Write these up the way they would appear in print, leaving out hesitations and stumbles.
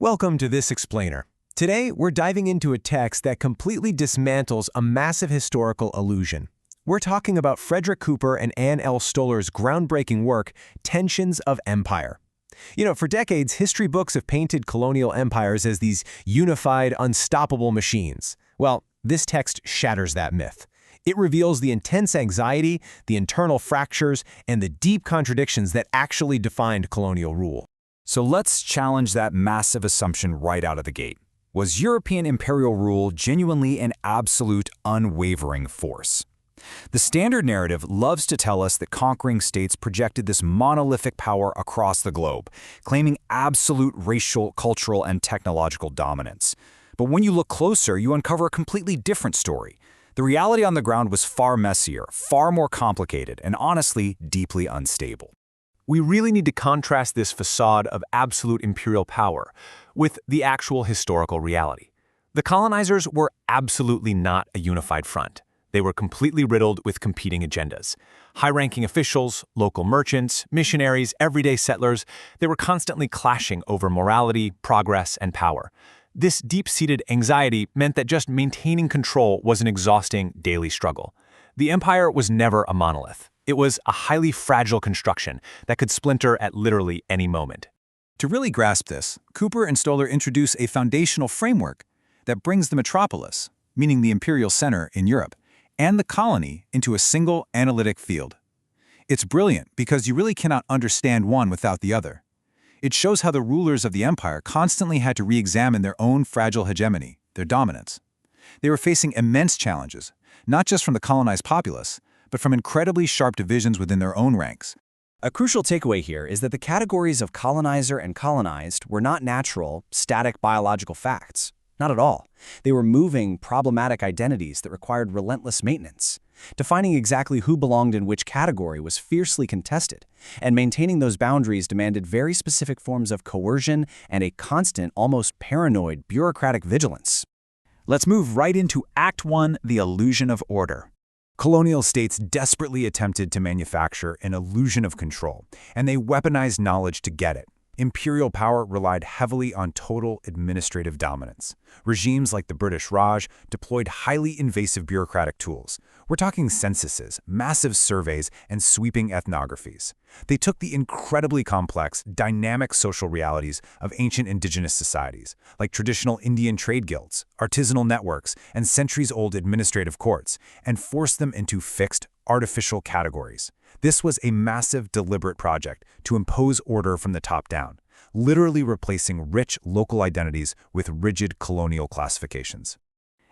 Welcome to This Explainer. Today, we're diving into a text that completely dismantles a massive historical illusion. We're talking about Frederick Cooper and Anne L. Stoller's groundbreaking work, Tensions of Empire. For decades, history books have painted colonial empires as these unified, unstoppable machines. Well, this text shatters that myth. It reveals the intense anxiety, the internal fractures, and the deep contradictions that actually defined colonial rule. So let's challenge that massive assumption right out of the gate. Was European imperial rule genuinely an absolute, unwavering force? The standard narrative loves to tell us that conquering states projected this monolithic power across the globe, claiming absolute racial, cultural, and technological dominance. But when you look closer, you uncover a completely different story. The reality on the ground was far messier, far more complicated, and honestly, deeply unstable. We really need to contrast this facade of absolute imperial power with the actual historical reality. The colonizers were absolutely not a unified front. They were completely riddled with competing agendas. High-ranking officials, local merchants, missionaries, everyday settlers, they were constantly clashing over morality, progress, and power. This deep-seated anxiety meant that just maintaining control was an exhausting daily struggle. The empire was never a monolith. It was a highly fragile construction that could splinter at literally any moment. To really grasp this, Cooper and Stoller introduce a foundational framework that brings the metropolis, meaning the imperial center in Europe, and the colony into a single analytic field. It's brilliant because you really cannot understand one without the other. It shows how the rulers of the empire constantly had to re-examine their own fragile hegemony, their dominance. They were facing immense challenges, not just from the colonized populace, but from incredibly sharp divisions within their own ranks. A crucial takeaway here is that the categories of colonizer and colonized were not natural, static biological facts. Not at all. They were moving, problematic identities that required relentless maintenance. Defining exactly who belonged in which category was fiercely contested, and maintaining those boundaries demanded very specific forms of coercion and a constant, almost paranoid, bureaucratic vigilance. Let's move right into Act 1, the illusion of order. Colonial states desperately attempted to manufacture an illusion of control, and they weaponized knowledge to get it. Imperial power relied heavily on total administrative dominance. Regimes like the British Raj deployed highly invasive bureaucratic tools. We're talking censuses, massive surveys, and sweeping ethnographies. They took the incredibly complex, dynamic social realities of ancient indigenous societies, like traditional Indian trade guilds, artisanal networks, and centuries-old administrative courts, and forced them into fixed, artificial categories. This was a massive, deliberate project to impose order from the top down, literally replacing rich local identities with rigid colonial classifications.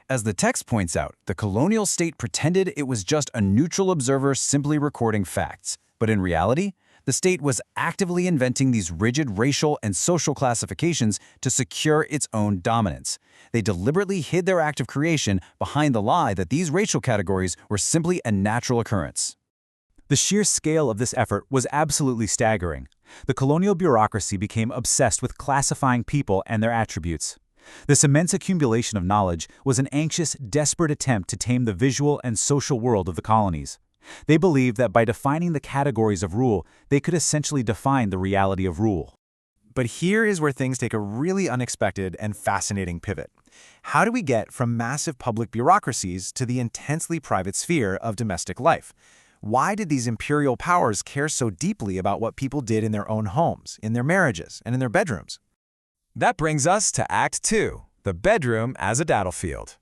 As the text points out, the colonial state pretended it was just a neutral observer simply recording facts. But in reality, the state was actively inventing these rigid racial and social classifications to secure its own dominance. They deliberately hid their act of creation behind the lie that these racial categories were simply a natural occurrence. The sheer scale of this effort was absolutely staggering. The colonial bureaucracy became obsessed with classifying people and their attributes. This immense accumulation of knowledge was an anxious, desperate attempt to tame the visual and social world of the colonies. They believed that by defining the categories of rule, they could essentially define the reality of rule. But here is where things take a really unexpected and fascinating pivot. How do we get from massive public bureaucracies to the intensely private sphere of domestic life? Why did these imperial powers care so deeply about what people did in their own homes, in their marriages, and in their bedrooms? That brings us to Act 2, the bedroom as a battlefield.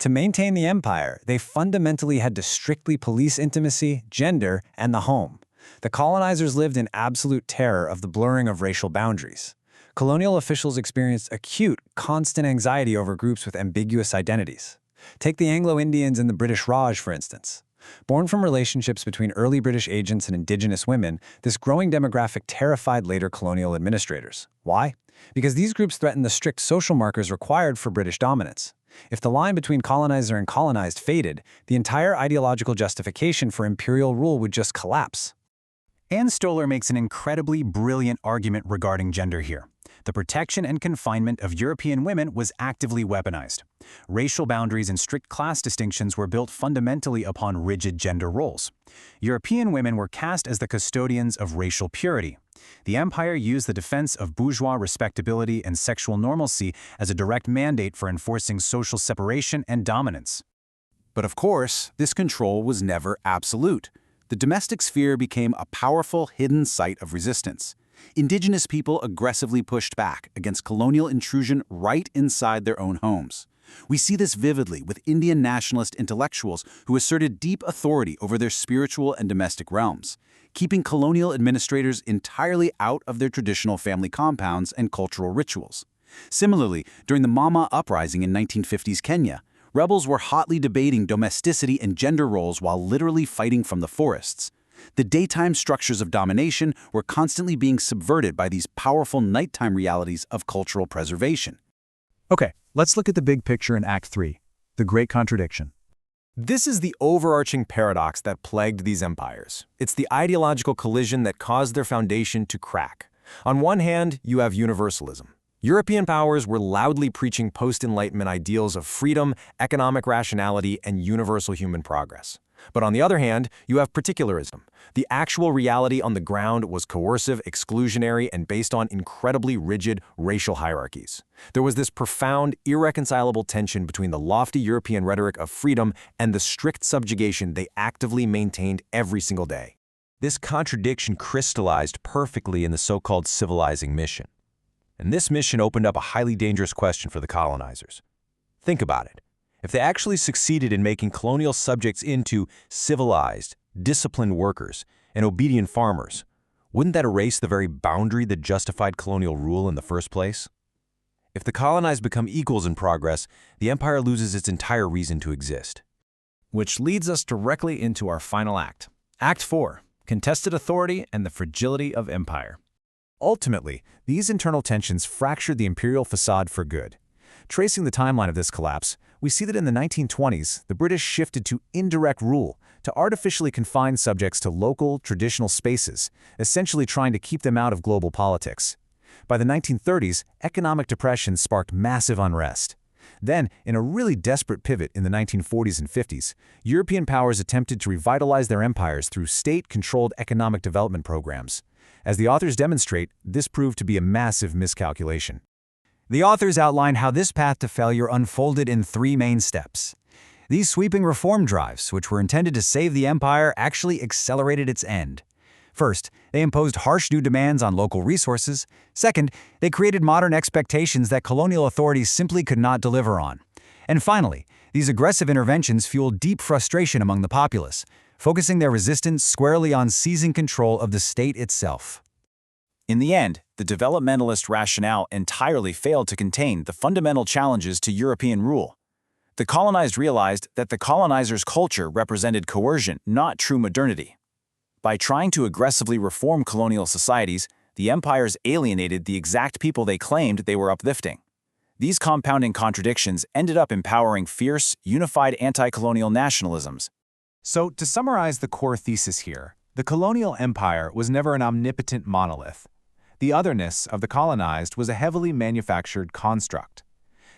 To maintain the empire, they fundamentally had to strictly police intimacy, gender, and the home. The colonizers lived in absolute terror of the blurring of racial boundaries. Colonial officials experienced acute, constant anxiety over groups with ambiguous identities. Take the Anglo-Indians and the British Raj, for instance. Born from relationships between early British agents and indigenous women, this growing demographic terrified later colonial administrators. Why? Because these groups threatened the strict social markers required for British dominance. If the line between colonizer and colonized faded, the entire ideological justification for imperial rule would just collapse. Anne Stoller makes an incredibly brilliant argument regarding gender here. the protection and confinement of European women was actively weaponized. Racial boundaries and strict class distinctions were built fundamentally upon rigid gender roles. European women were cast as the custodians of racial purity. The empire used the defense of bourgeois respectability and sexual normalcy as a direct mandate for enforcing social separation and dominance. But of course, this control was never absolute. The domestic sphere became a powerful, hidden site of resistance. Indigenous people aggressively pushed back against colonial intrusion right inside their own homes. We see this vividly with Indian nationalist intellectuals who asserted deep authority over their spiritual and domestic realms, keeping colonial administrators entirely out of their traditional family compounds and cultural rituals. Similarly, during the Mama Uprising in 1950s Kenya, rebels were hotly debating domesticity and gender roles while literally fighting from the forests. The daytime structures of domination were constantly being subverted by these powerful nighttime realities of cultural preservation. Okay, let's look at the big picture in Act 3, the Great Contradiction. This is the overarching paradox that plagued these empires. It's the ideological collision that caused their foundation to crack. On one hand, you have universalism. European powers were loudly preaching post-Enlightenment ideals of freedom, economic rationality, and universal human progress. But on the other hand, you have particularism. The actual reality on the ground was coercive, exclusionary, and based on incredibly rigid racial hierarchies. There was this profound, irreconcilable tension between the lofty European rhetoric of freedom and the strict subjugation they actively maintained every single day. This contradiction crystallized perfectly in the so-called civilizing mission. And this mission opened up a highly dangerous question for the colonizers. Think about it. If they actually succeeded in making colonial subjects into civilized, disciplined workers and obedient farmers, wouldn't that erase the very boundary that justified colonial rule in the first place? If the colonized become equals in progress, the empire loses its entire reason to exist. Which leads us directly into our final act. Act 4, Contested Authority and the Fragility of Empire. Ultimately, these internal tensions fractured the imperial facade for good. Tracing the timeline of this collapse, we see that in the 1920s, the British shifted to indirect rule, to artificially confine subjects to local, traditional spaces, essentially trying to keep them out of global politics. By the 1930s, economic depression sparked massive unrest. Then, in a really desperate pivot in the 1940s and 50s, European powers attempted to revitalize their empires through state-controlled economic development programs. As the authors demonstrate, this proved to be a massive miscalculation. The authors outline how this path to failure unfolded in 3 main steps. These sweeping reform drives, which were intended to save the empire, actually accelerated its end. First, they imposed harsh new demands on local resources. Second, they created modern expectations that colonial authorities simply could not deliver on. And finally, these aggressive interventions fueled deep frustration among the populace, focusing their resistance squarely on seizing control of the state itself. In the end, the developmentalist rationale entirely failed to contain the fundamental challenges to European rule. The colonized realized that the colonizers' culture represented coercion, not true modernity. By trying to aggressively reform colonial societies, the empires alienated the exact people they claimed they were uplifting. These compounding contradictions ended up empowering fierce, unified anti-colonial nationalisms. So, to summarize the core thesis here, the colonial empire was never an omnipotent monolith. The otherness of the colonized was a heavily manufactured construct.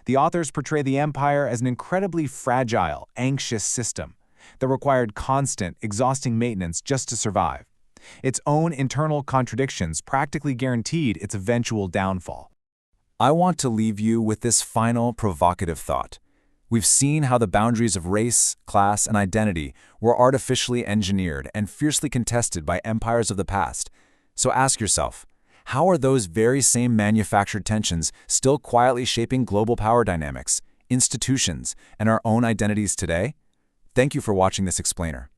The authors portray the empire as an incredibly fragile, anxious system that required constant, exhausting maintenance just to survive. Its own internal contradictions practically guaranteed its eventual downfall. I want to leave you with this final provocative thought. We've seen how the boundaries of race, class, and identity were artificially engineered and fiercely contested by empires of the past. So ask yourself, how are those very same manufactured tensions still quietly shaping global power dynamics, institutions, and our own identities today? Thank you for watching this explainer.